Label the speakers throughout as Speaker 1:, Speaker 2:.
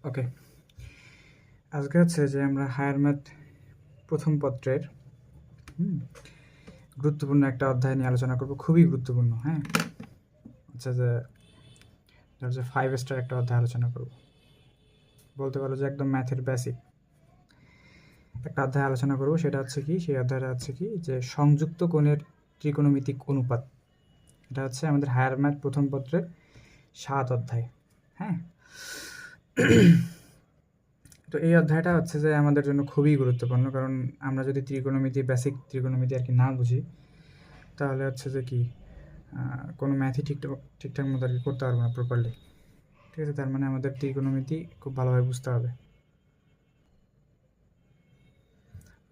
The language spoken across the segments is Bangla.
Speaker 1: ওকে, আজকে হচ্ছে যে আমরা হায়ার ম্যাথ প্রথম পত্রের গুরুত্বপূর্ণ একটা অধ্যায় নিয়ে আলোচনা করব, খুবই গুরুত্বপূর্ণ। হ্যাঁ, হচ্ছে যে 5 স্টার একটা অধ্যায় আলোচনা করব, বলতে পারো যে একদম ম্যাথের বেসিক একটা অধ্যায় আলোচনা করব। সেটা হচ্ছে কি, সেই অধ্যায়টা হচ্ছে কি যে সংযুক্ত কোণের ত্রিকোণমিতিক অনুপাত। এটা হচ্ছে আমাদের হায়ার ম্যাথ প্রথম পত্রের 7 অধ্যায়। হ্যাঁ, তো এই অধ্যায়টা হচ্ছে যে আমাদের জন্য খুবই গুরুত্বপূর্ণ, কারণ আমরা যদি ত্রিকোণমিতি, বেসিক ত্রিকোণমিতি আর কি না বুঝি, তাহলে হচ্ছে যে কি কোনো ম্যাথই ঠিকঠাক মতো আর কি করতে পারবো না প্রপারলি। ঠিক আছে, তার মানে আমাদের ত্রিকোণমিতি খুব ভালোভাবে বুঝতে হবে।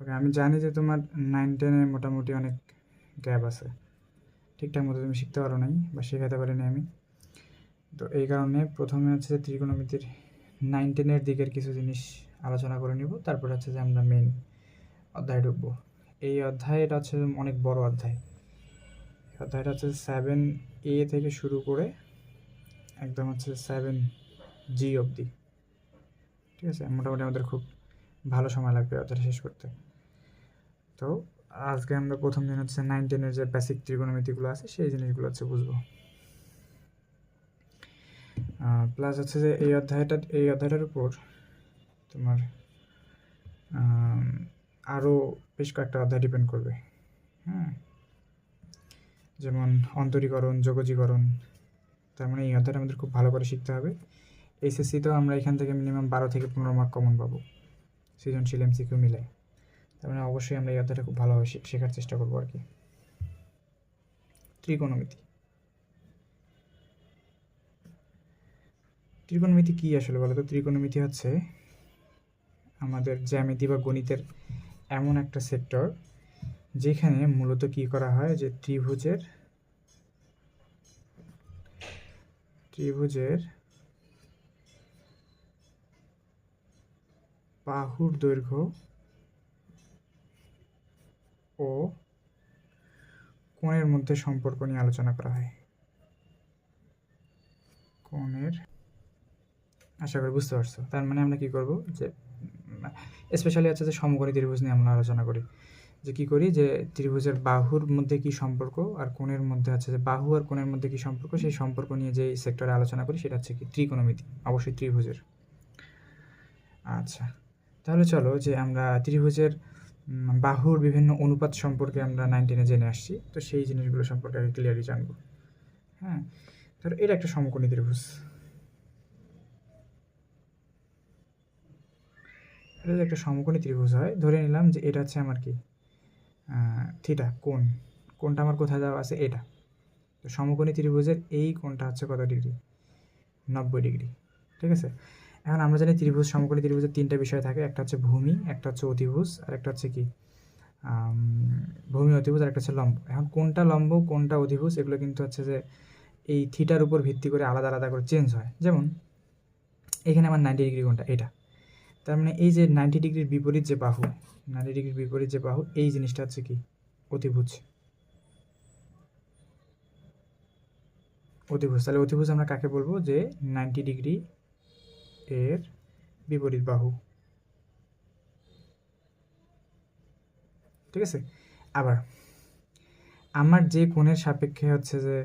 Speaker 1: ওকে, আমি জানি যে তোমার 9-10-এ মোটামুটি অনেক গ্যাপ আছে, ঠিকঠাক মতো তুমি শিখতে পারো নাই বা শেখাতে পারিনি আমি। তো এই কারণে প্রথমে হচ্ছে যে ত্রিকোণমিতির 9-10-এর দিকের কিছু জিনিস আলোচনা করে নিব, তারপরে হচ্ছে যে আমরা মেন অধ্যায়ে ঢুকবো। এই অধ্যায়টা হচ্ছে অনেক বড় অধ্যায়। অধ্যায়টা হচ্ছে 7A থেকে শুরু করে একদম হচ্ছে 7G অবধি। ঠিক আছে, মোটামুটি আমাদের খুব ভালো সময় লাগবে অধ্যায়টা শেষ করতে। তো আজকে আমরা প্রথম দিন হচ্ছে 9-10-এর যে বেসিক ত্রিকোণমিতিগুলো আছে সেই জিনিসগুলো হচ্ছে বুঝবো। প্লাস হচ্ছে যে এই অধ্যায়টার উপর তোমার আরও বেশ কয়েকটা অধ্যায় ডিপেন্ড করবে। হ্যাঁ, যেমন অন্তরীকরণ, যোগজীকরণ। তার মানে এই অধ্যায়টা আমাদের খুব ভালো করে শিখতে হবে। এইচএসসিতেও আমরা এখান থেকে মিনিমাম 12 থেকে 15 মার্ক কমন পাবো, সৃজনশীল এমসিকিউ মিলে। তার মানে অবশ্যই আমরা এই অধ্যায়টা খুব ভালোভাবে শেখার চেষ্টা করবো আর কি। ত্রিকোণমিতি কী আসলে বলো তো? ত্রিকোণমিতি হচ্ছে আমাদের জ্যামিতি বা গণিতের এমন একটা সেক্টর যেখানে মূলত কি করা হয়, যে ত্রিভুজের বাহুর দৈর্ঘ্য ও কোণের মধ্যে সম্পর্ক নিয়ে আলোচনা করা হয়। কোণের, আশা করি বুঝতে পারছো। তার মানে আমরা কি করব, যে স্পেশালি হচ্ছে যে সমকোণী ত্রিভুজ নিয়ে আমরা আলোচনা করি, যে কী করি, যে ত্রিভুজের বাহুর মধ্যে কি সম্পর্ক আর কোণের মধ্যে আছে যে বাহু আর কোণের মধ্যে কি সম্পর্ক, সেই সম্পর্ক নিয়ে যে সেক্টরে আলোচনা করি সেটা হচ্ছে কি ত্রিকোণমিতি, অবশ্যই ত্রিভুজের। আচ্ছা, তাহলে চলো যে আমরা ত্রিভুজের বাহুর বিভিন্ন অনুপাত সম্পর্কে আমরা 9-10-এ জেনে আসছি, তো সেই জিনিসগুলো সম্পর্কে আগে ক্লিয়ারলি জানবো। হ্যাঁ, ধরো এটা একটা সমকোণী ত্রিভুজ, এটা যদি একটা সমকোণী ত্রিভুজ হয়, ধরে নিলাম যে এটা হচ্ছে আমার কি থিটা, কোণটা আমার কোথায় দেওয়া আছে, এটা। তো সমকোণী ত্রিভুজের এই কোণটা হচ্ছে কত ডিগ্রি? 90 ডিগ্রি। ঠিক আছে, এখন আমরা জানি সমকোণী ত্রিভুজের 3টা বিষয় থাকে, একটা হচ্ছে ভূমি, একটা হচ্ছে অতিভুজ, আর একটা হচ্ছে কি ভূমি, অতিভুজ, আর একটা হচ্ছে লম্ব। এখন কোনটা লম্ব, কোনটা অতিভুজ, এগুলো কিন্তু হচ্ছে যে এই থিটার উপর ভিত্তি করে আলাদা আলাদা করে চেঞ্জ হয়। যেমন এখানে আমার 90 ডিগ্রি কোণটা এটা, তার মানে এই যে 90 ডিগ্রির বিপরীত যে বাহু, 90 ডিগ্রির বিপরীত যে বাহু, এই জিনিসটা হচ্ছে কি অতিভুজ। তাহলে অতিভুজ আমরা কাকে বলবো, যে 90 ডিগ্রি এর বিপরীত বাহু। ঠিক আছে, আবার আমার যে কোণের সাপেক্ষে হচ্ছে যে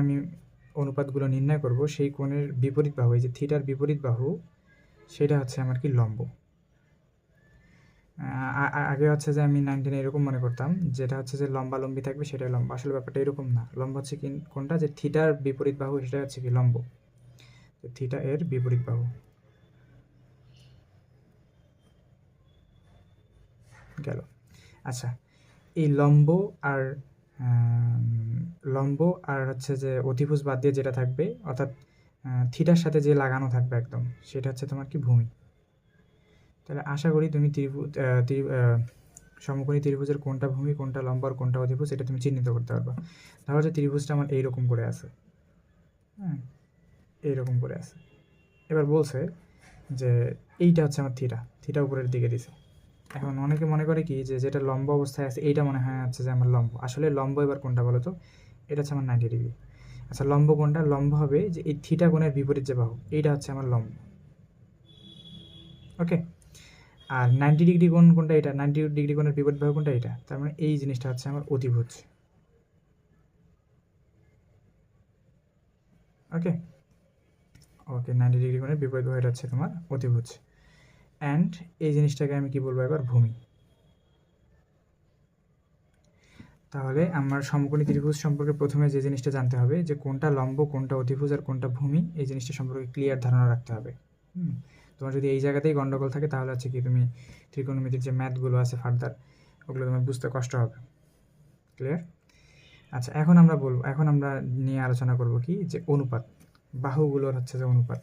Speaker 1: আমি অনুপাতগুলো নির্ণয় করব, সেই কোণের বিপরীত বাহু, এই যে থিটার বিপরীত বাহু, সেটা হচ্ছে আমার কি লম্ব। আগে হচ্ছে যে আমি 9-10 এরকম মনে করতাম, যেটা হচ্ছে যে লম্বি থাকবে সেটাই লম্ব। আসলে ব্যাপারটা এরকম না। লম্ব হচ্ছে কি কোনটা, যে থিটার বিপরীত বাহু, সেটা হচ্ছে কি লম্ব, থিটা এর বিপরীত বাহু। গেল। আচ্ছা, এই লম্ব আর হচ্ছে যে অতিভুজ বাদ দিয়ে যেটা থাকবে, অর্থাৎ থিটার সাথে যে লাগানো থাকবে একদম, সেটা হচ্ছে তোমার কি ভূমি। তাহলে আশা করি তুমি সমকোণী ত্রিভুজের কোনটা ভূমি, কোনটা লম্ব আর কোনটা অতিভুজ, এটা তুমি চিহ্নিত করতে পারবা। ধরো যে ত্রিভুজটা আমার এইরকম করে আছে, হ্যাঁ, এইরকম করে আছে। এবার বলছে যে এইটা হচ্ছে আমার থিটা উপরের দিকে দিছে। এখন অনেকে মনে করে কি, যে যেটা লম্ব অবস্থায় আছে এইটা মনে হয় হচ্ছে যে আমার লম্ব। আসলে লম্ব এবার কোনটা বলো তো? এটা হচ্ছে আমার 90 ডিগ্রি। আচ্ছা, লম্ব কোনটা? লম্ব হবে যে এই থিটা কোণের বিপরীত যে বাহু, এইটা হচ্ছে আমার লম্ব। ওকে, আর 90 ডিগ্রি কোণ কোনটা? এটা 90 ডিগ্রি কোণের বিপরীত বাহু কোনটা? এটা। তার মানে এই জিনিসটা হচ্ছে আমার অতিভুজ। ওকে ওকে 90 ডিগ্রি কোণের বিপরীত বাহু এটা হচ্ছে তোমার অতিভুজ। অ্যান্ড এই জিনিসটাকে আমি কি বলবো এবার? ভূমি। তাহলে আমার সমকোণী ত্রিভুজ সম্পর্কে প্রথমে যে জিনিসটা জানতে হবে যে কোনটা লম্ব, কোনটা অতিভুজ আর কোনটা ভূমি, এই জিনিসটা সম্পর্কে ক্লিয়ার ধারণা রাখতে হবে। তোমার যদি এই জায়গাতেই গন্ডগোল থাকে তাহলে হচ্ছে কি তুমি ত্রিকোণমিতির যে ম্যাথগুলো আছে ফার্দার ওগুলো তোমার বুঝতে কষ্ট হবে। ক্লিয়ার? আচ্ছা, এখন আমরা নিয়ে আলোচনা করব কি যে অনুপাত, বাহুগুলোর হচ্ছে যে অনুপাত,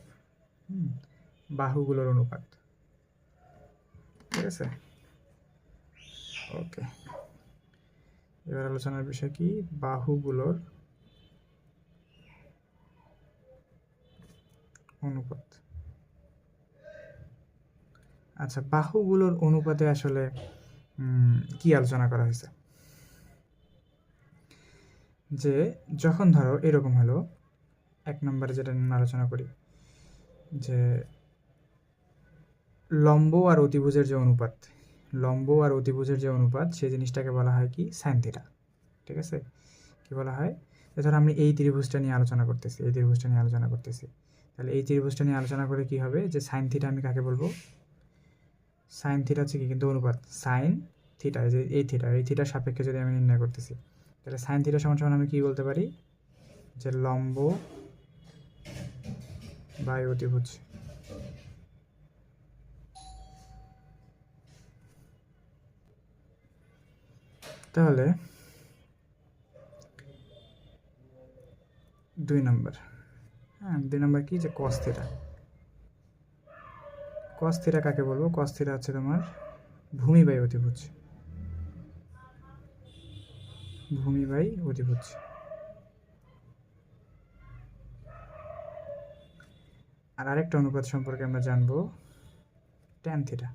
Speaker 1: বাহুগুলোর অনুপাত। ঠিক আছে, ওকে। এবার আলোচনার বিষয় কি? বাহুগুলোর অনুপাত। আচ্ছা, বাহুগুলোর অনুপাতে আসলে কি আলোচনা করা হয়েছে? যে যখন ধরো এরকম হলো, 1 নম্বরে যেটা আলোচনা করি যে লম্ব আর অতিভুজের যে অনুপাত, লম্ব আর অতিভুজের যে অনুপাত, সেই জিনিসটাকে বলা হয় কি? Sine theta. ঠিক আছে, কি বলা হয়? ধরো আমি এই ত্রিভুজটা নিয়ে আলোচনা করতেছি, তাহলে এই ত্রিভুজটা নিয়ে আলোচনা করে কি হবে যে সাইন থিটা আমি কাকে বলবো? সাইন থিটা হচ্ছে কি? কিন্তু অনুপাত সাইন থিটা, যে এই থিটার সাপেক্ষে যদি আমি নির্ণয় করতেছি, তাহলে সাইন থিটা সমান সমান আমি কি বলতে পারি? যে লম্ব বাই অতিভুজ। তাহলে 2 নম্বর, 2 নম্বর কি? যে কস থিটা। কস থিটা কাকে বলবো? কস থিটা হচ্ছে তোমার ভূমি বাই অতিভুজ, ভূমি বাই অতিভুজ। আর আরেকটা অনুপাত সম্পর্কে আমরা জানবো, ট্যান থিটা।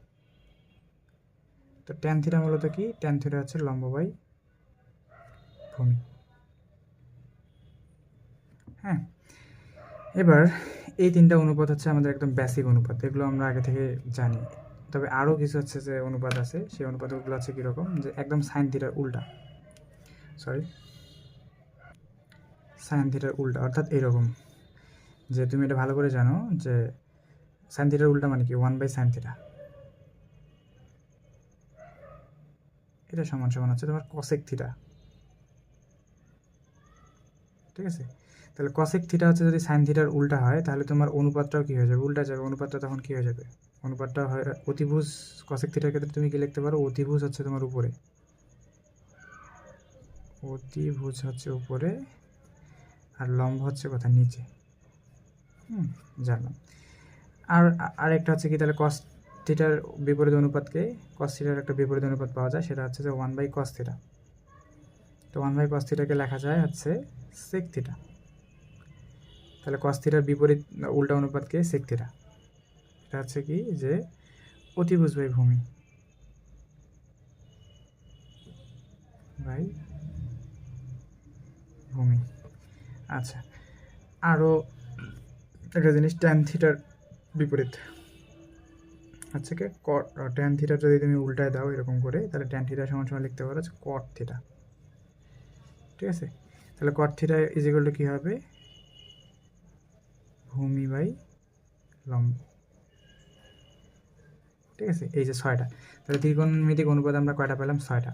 Speaker 1: তো ট্যান থিটা মূলত কি? ট্যান থিটা হচ্ছে লম্ব বাই ভূমি। হ্যাঁ, এবার এই 3টা অনুপাত হচ্ছে আমাদের একদম বেসিক অনুপাত, এগুলো আমরা আগে থেকে জানি। তবে আরও কিছু হচ্ছে যে অনুপাত আছে, সেই অনুপাতগুলো আছে কীরকম? যে একদম সাইন থিটার উল্টা, সাইন থিটার উল্টা, অর্থাৎ এরকম যে তুমি এটা ভালো করে জানো যে সাইন থিটার উল্টা মানে কি? 1/sin theta. এটা সমান সমান হচ্ছে তোমার কসেক থিটা। ঠিক আছে, তাহলে কসেক থিটা হচ্ছে যদি সাইন থিটার উল্টা হয়, তাহলে তোমার অনুপাতটাও কি হয়ে যাবে? উল্টা যাবে। অনুপাতটা তখন কি হয়ে যাবে? অনুপাতটা হয় অতিভুজ। কসেক থিটার ক্ষেত্রে তুমি কি লিখতে পারো? অতিভুজ হচ্ছে তোমার উপরে, অতিভুজ হচ্ছে উপরে, আর লম্ব হচ্ছে কোথায়? নিচে। জানলাম। আর আরেকটা হচ্ছে কি? তাহলে কস থিটার বিপরীত অনুপাতকে, কস থিটার একটা বিপরীত অনুপাত পাওয়া যায়, সেটা হচ্ছে যে 1/cos থিটা। তো 1/cos থিটাকে লেখা যায় হচ্ছে সেক থিটা। তাহলে কস থিটার বিপরীত উল্টা অনুপাতকে সেক থিটা। এটা হচ্ছে কি? যে অতিভুজ বাই ভূমি বাই ভূমি। আচ্ছা, আরও একটা জিনিস, ট্যান থিটার বিপরীত হচ্ছে কি? ট্যান থিটা যদি তুমি উল্টায় দাও এরকম করে, তাহলে ট্যান থিটা সমান সমান লিখতে পারো হচ্ছে কট থিটা। ঠিক আছে, তাহলে cot theta is equal to কী হবে? ভূমি বাই লম্ব। ঠিক আছে, এই যে 6টা। তাহলে ত্রিকোণমিতিক অনুপাত আমরা কয়টা পেলাম? 6টা।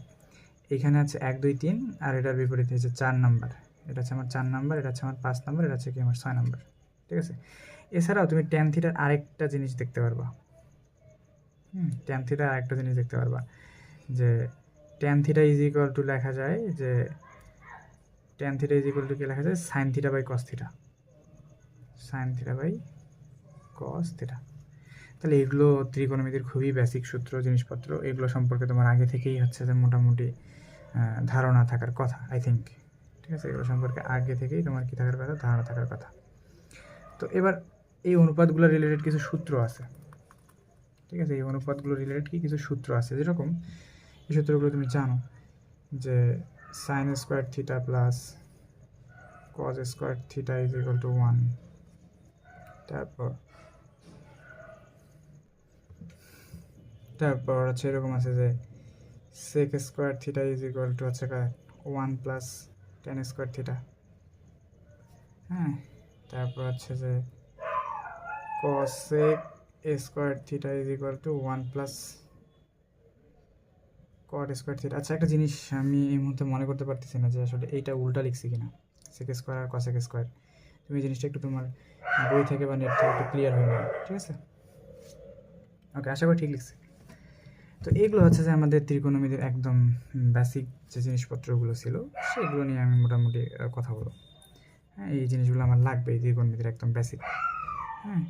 Speaker 1: এখানে আছে 1 2 3, আর এটার বিপরীত হচ্ছে 4 নাম্বার। এটা হচ্ছে আমার 4 নাম্বার, এটা হচ্ছে আমার 5 নাম্বার, এটা হচ্ছে কি আমার 6 নাম্বার। ঠিক আছে, এছাড়াও তুমি ট্যান থিটার আরেকটা জিনিস দেখতে পারবা। ট্যান থিটার আরেকটা জিনিস দেখতে পারবা যে tan theta is equal to লেখা যায় যে tan theta is equal to কি লেখা যায়? Sine theta by cos theta, sine theta by cos theta. তাহলে এগুলো ত্রিকোণমিতির খুবই বেসিক সূত্র, জিনিসপত্র, এগুলো সম্পর্কে তোমার আগে থেকেই হচ্ছে যে মোটামুটি ধারণা থাকার কথা, আই থিঙ্ক। ঠিক আছে, এগুলো সম্পর্কে আগে থেকেই তোমার কী থাকার কথা? ধারণা থাকার কথা। তো এবার এই অনুপাতগুলো রিলেটেড কিছু সূত্র আছে। ঠিক আছে, এই অনুপাতগুলো রিলেটেড কি কিছু সূত্র আছে, যেরকম এই সূত্রগুলো তুমি জানো যে sine square theta plus cos square theta is equal two 1। তারপর হচ্ছে এরকম আছে যে sec square theta is equal two হচ্ছে 1 প্লাস tan স্কোয়ার থিটা। হ্যাঁ, তারপর হচ্ছে যে cosec square theta is equal two 1 plus cot square theta. আচ্ছা, একটা জিনিস আমি এই মুহূর্তে মনে করতে পারতেছি না যে আসলে এইটা উল্টা লিখছি কিনা, sec স্কোয়ার আর cosec স্কোয়ার। তুমি এই জিনিসটা একটু তোমার বই থেকে বা নেট থেকে একটু ক্লিয়ার হয়ে নাও, ঠিক আছে? ওকে, আশা করি ঠিক লিখছি। তো এইগুলো হচ্ছে যে আমাদের ত্রিকোণমিতির একদম বেসিক যে জিনিসপত্রগুলো ছিল সেগুলো নিয়ে আমি মোটামুটি কথা বলবো। হ্যাঁ, এই জিনিসগুলো আমার লাগবে এই ত্রিকোণমিতির একদম বেসিক। হ্যাঁ,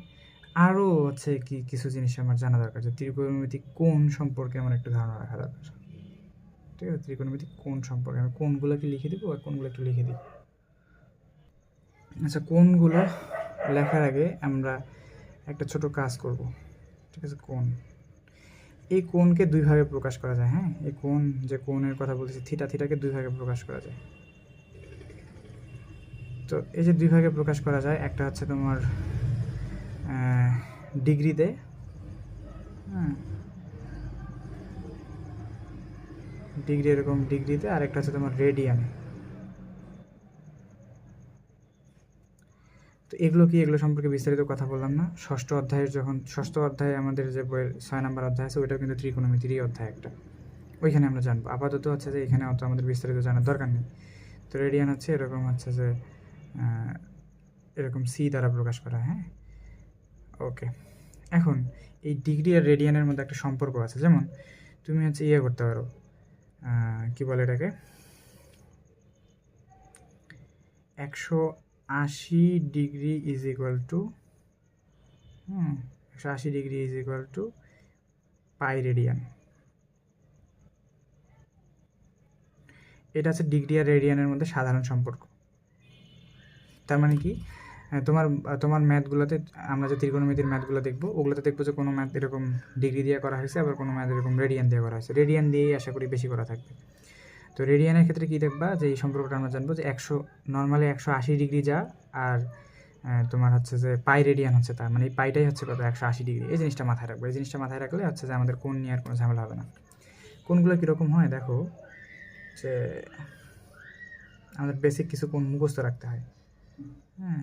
Speaker 1: আরও হচ্ছে কি কিছু জিনিস আমার জানা দরকার, যে ত্রিকোণমিতিক কোণ সম্পর্কে আমার একটু ধারণা রাখা দরকার। ঠিক আছে, ত্রিকোণমিতিক কোণ সম্পর্কে আমি কোণগুলোকে লিখে দিব আর কোণগুলো একটু লিখে দিই। আচ্ছা, কোণগুলো লেখার আগে আমরা একটা ছোট কাজ করব। ঠিক আছে, কোণ, এই কোণকে দুই ভাগে প্রকাশ করা যায়। হ্যাঁ, এই কোণ, যে কোণের কথা বলতেছি থিটাকে দুই ভাগে প্রকাশ করা যায়। তো এই যে দুই ভাগে প্রকাশ করা যায়, একটা হচ্ছে তোমার ডিগ্রিতে, হ্যাঁ ডিগ্রি, এরকম ডিগ্রিতে, আর একটা হচ্ছে তোমার রেডিয়ানে। তো এগুলো কি, এগুলো সম্পর্কে বিস্তারিত কথা বললাম না ষষ্ঠ অধ্যায়ে আমাদের যে বইয়ের 6 নম্বর অধ্যায় আছে, ওইটাও কিন্তু ত্রিকোণমিতিরই অধ্যায় একটা, ওইখানে আমরা জানবো। আপাতত হচ্ছে যে এখানে অত আমাদের বিস্তারিত জানার দরকার নেই। তো রেডিয়ান হচ্ছে এরকম, হচ্ছে যে এরকম সি দ্বারা প্রকাশ করা। হ্যাঁ, ওকে। এখন এই ডিগ্রি আর রেডিয়ানের মধ্যে একটা সম্পর্ক আছে। যেমন তুমি হচ্ছে ইয়ে করতে পারো, কি বলে এটাকে, 180 degree is equal two 180 degree is equal two pi radian. এটা হচ্ছে ডিগ্রি আর রেডিয়ানের মধ্যে সাধারণ সম্পর্ক। তার মানে কি, তোমার ম্যাথগুলোতে, আমরা যে ত্রিকোণমিতির ম্যাথগুলো দেখবো, ওগুলোতে দেখবো যে কোনো ম্যাথ এরকম ডিগ্রি দিয়ে করা হয়েছে, আবার কোনো ম্যাথ এরকম রেডিয়ান দিয়ে করা হয়েছে। রেডিয়ান দিয়েই আশা করি বেশি করা থাকবে। তো রেডিয়ানের ক্ষেত্রে কী দেখবা, যে এই সম্পর্কটা আমরা জানবো যে নর্মালি 180 ডিগ্রি যা, আর তোমার হচ্ছে যে পাই রেডিয়ান হচ্ছে তার, মানে এই পাইটাই হচ্ছে কত, 180 ডিগ্রি। এই জিনিসটা মাথায় রাখবো। এই জিনিসটা মাথায় রাখলে হচ্ছে যে আমাদের কোণ নিয়ে আর কোনো ঝামেলা হবে না। কোণগুলো কীরকম হয় দেখো, যে আমাদের বেসিক কিছু কোণ মুখস্থ রাখতে হয়। হ্যাঁ,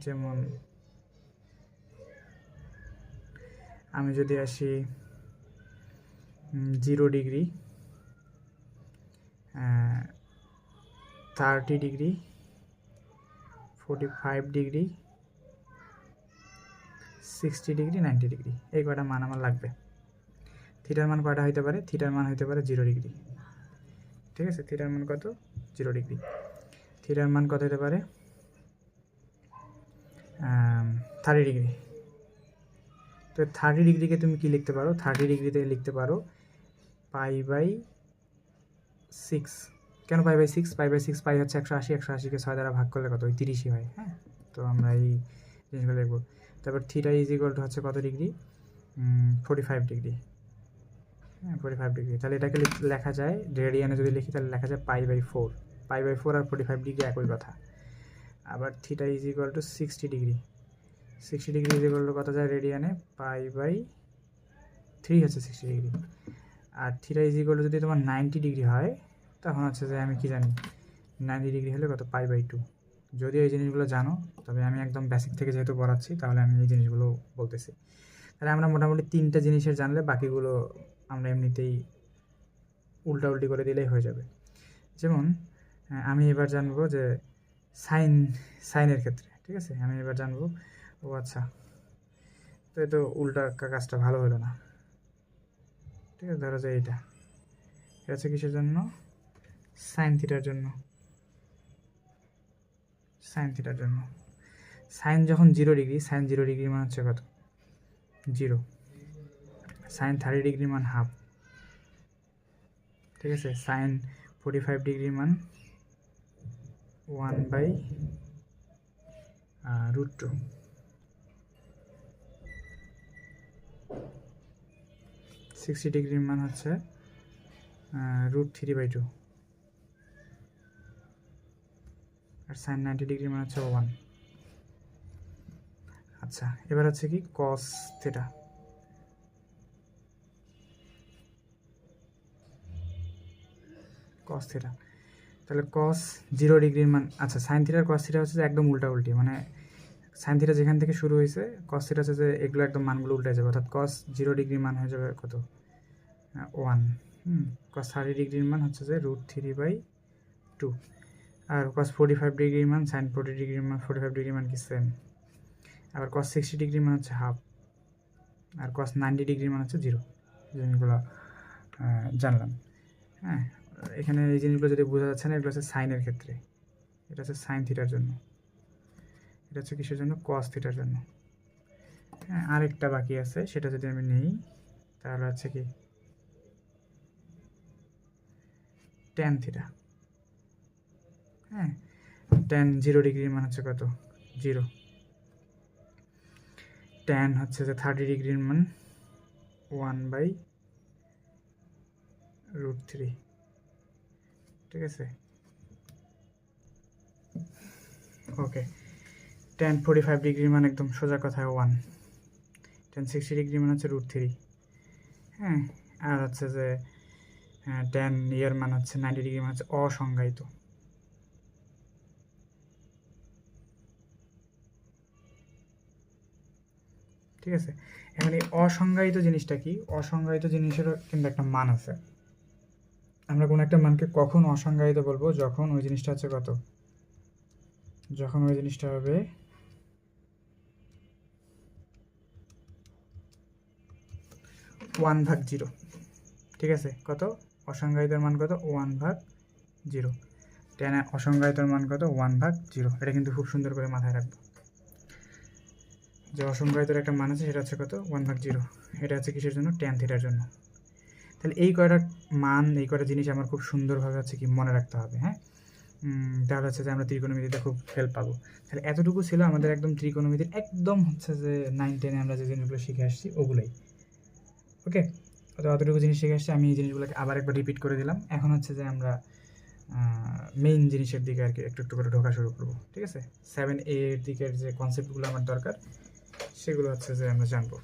Speaker 1: যেমন আমি যদি আসি 0 degree, 30 degree, 45 degree, 60 degree, 90 degree, এই কয়টা মান আমার লাগবে। থিটার মান কয়টা হইতে পারে, থিটার মান হইতে পারে 0 ডিগ্রি। ঠিক আছে, থিটার মান কত, 0 ডিগ্রি। থিটার মান কত হতে পারে, 30 ডিগ্রি। তো 30 ডিগ্রিকে তুমি কি লিখতে পারো, 30 ডিগ্রিতে লিখতে পারো π/6। কেন π/6? π/6, পাই হচ্ছে 180, 180কে 6 দ্বারা ভাগ করলে কত, ওই 30ই হয়। হ্যাঁ, তো আমরা এই জিনিসগুলো লিখবো। তারপর থিটা ইজ ইকুয়াল টু হচ্ছে কত ডিগ্রি, 45 ডিগ্রি। হ্যাঁ, 45 ডিগ্রি। তাহলে এটাকে লেখা যায়, রেডিয়ানে যদি লিখি তাহলে লেখা যায় π/4। π/4 আর 45 ডিগ্রি একই কথা। আবার theta is equal to 60 degree. 60 degree is equal to কত যায় রেডিয়ানে, π/3 হচ্ছে 60 ডিগ্রি। আর থিটা ইজ ইকুয়াল টু যদি তোমার 90 ডিগ্রি হয়, তখন হচ্ছে যে আমি কি জানি, 90 ডিগ্রি হলে কত, π/2। যদিও এই জিনিসগুলো জানো, তবে আমি একদম বেসিক থেকে যেহেতু পড়াচ্ছি, তাহলে আমি এই জিনিসগুলো বলতেছি। তাহলে আমরা মোটামুটি 3টা জিনিসের জানলে বাকিগুলো আমরা এমনিতেই উল্টাউল্টি করে দিলেই হয়ে যাবে। যেমন আমি এবার জানবো যে সাইনের ক্ষেত্রে, ঠিক আছে, আমি এবার জানবো, ও আচ্ছা, তো এই তো উল্টা কাজটা ভালো হলো না। ঠিক আছে, ধরো যে এটা হচ্ছে কিসের জন্য, সাইন থিটার জন্য। সাইন যখন 0 ডিগ্রি, সাইন 0 ডিগ্রি মান হচ্ছে কত, 0। সাইন 30 ডিগ্রি মান হাফ। ঠিক আছে, সাইন 45 ডিগ্রি মান 1/√2। সিক্সটি ডিগ্রির মান হচ্ছে √3/2। আর সাইন 90 ডিগ্রি মানে হচ্ছে 1। আচ্ছা, এবার হচ্ছে কি কস থিটা। কস থিটা, তাহলে কস 0 ডিগ্রির মান, আচ্ছা সাইন থিটার কস থিটা হচ্ছে যে একদম উল্টাউল্টি, মানে সাইন থিটা যেখান থেকে শুরু হয়েছে কস থিটা হচ্ছে যে এগুলো একদম মানগুলো উল্টে যাবে, অর্থাৎ কস 0 ডিগ্রির মান হয়ে যাবে কত, 1। কস 30 ডিগ্রির মান হচ্ছে যে √3/2। আর কস 45 ডিগ্রির মান, সাইন 40 ডিগ্রির মান, 45 ডিগ্রির মান কি সেম। আবার কস 60 ডিগ্রির মান হচ্ছে হাফ, আর কস 90 ডিগ্রির মান হচ্ছে 0। জিনিসগুলো জানলাম। হ্যাঁ, এখানে এই জিনিসগুলো যদি বোঝা যাচ্ছে না, এগুলো হচ্ছে সাইনের ক্ষেত্রে, এটা হচ্ছে সাইন থিটার জন্য, এটা হচ্ছে কিসের জন্য, কস থিটার জন্য। হ্যাঁ, আরেকটা বাকি আছে, সেটা যদি আমি নিই তাহলে হচ্ছে কি ট্যান থিটা। হ্যাঁ, ট্যান 0 ডিগ্রির মান হচ্ছে কত, 0। ট্যান হচ্ছে যে 30 ডিগ্রির মান 1/√3। ঠিক আছে, ওকে। ট্যান 45 ডিগ্রির মান একদম সোজা কথায় 1। ট্যান 60 ডিগ্রির মান হচ্ছে √3। হ্যাঁ, আর হচ্ছে যে ট্যান ইয়ার মান হচ্ছে 90 ডিগ্রির মান হচ্ছে অসংজ্ঞায়িত। ঠিক আছে, এখন এই অসংজ্ঞায়িত জিনিসটা কি, অসংজ্ঞায়িত জিনিসেরও কিন্তু একটা মান আছে। আমরা কোনো একটা মানকে কখন অসংজ্ঞায়িত বলবো, যখন ওই জিনিসটা হচ্ছে কত, যখন ওই জিনিসটা হবে 1/0। ঠিক আছে, কত, অসংজ্ঞায়িতের মান কত, 1/0। ট্যান অসংজ্ঞায়িতের মান কত, 1/0। এটা কিন্তু খুব সুন্দর করে মাথায় রাখবো, যে অসংজ্ঞায়িতের একটা মান আছে, সেটা হচ্ছে কত, 1/0। এটা হচ্ছে কিসের জন্য, ট্যান থিটার জন্য। তাহলে এই কয়টা মান, এই কয়টা জিনিস আমার খুব সুন্দরভাবে হচ্ছে কি মনে রাখতে হবে। হ্যাঁ, তাহলে হচ্ছে যে আমরা ত্রিকোণমিতিতে খুব হেল্প পাবো। তাহলে এতটুকু ছিল আমাদের একদম ত্রিকোণমিতির একদম হচ্ছে যে 9-10-এ আমরা যে জিনিসগুলো শিখে আসছি ওগুলোই। ওকে, তো অতটুকু জিনিস শিখে আসছি, আমি এই জিনিসগুলোকে আবার একবার রিপিট করে দিলাম। এখন হচ্ছে যে আমরা মেইন জিনিসের দিকে আর কি একটু একটু করে ঢোকা শুরু করবো। ঠিক আছে, 7A এর দিকের যে কনসেপ্টগুলো আমার দরকার সেগুলো হচ্ছে যে আমরা জানবো।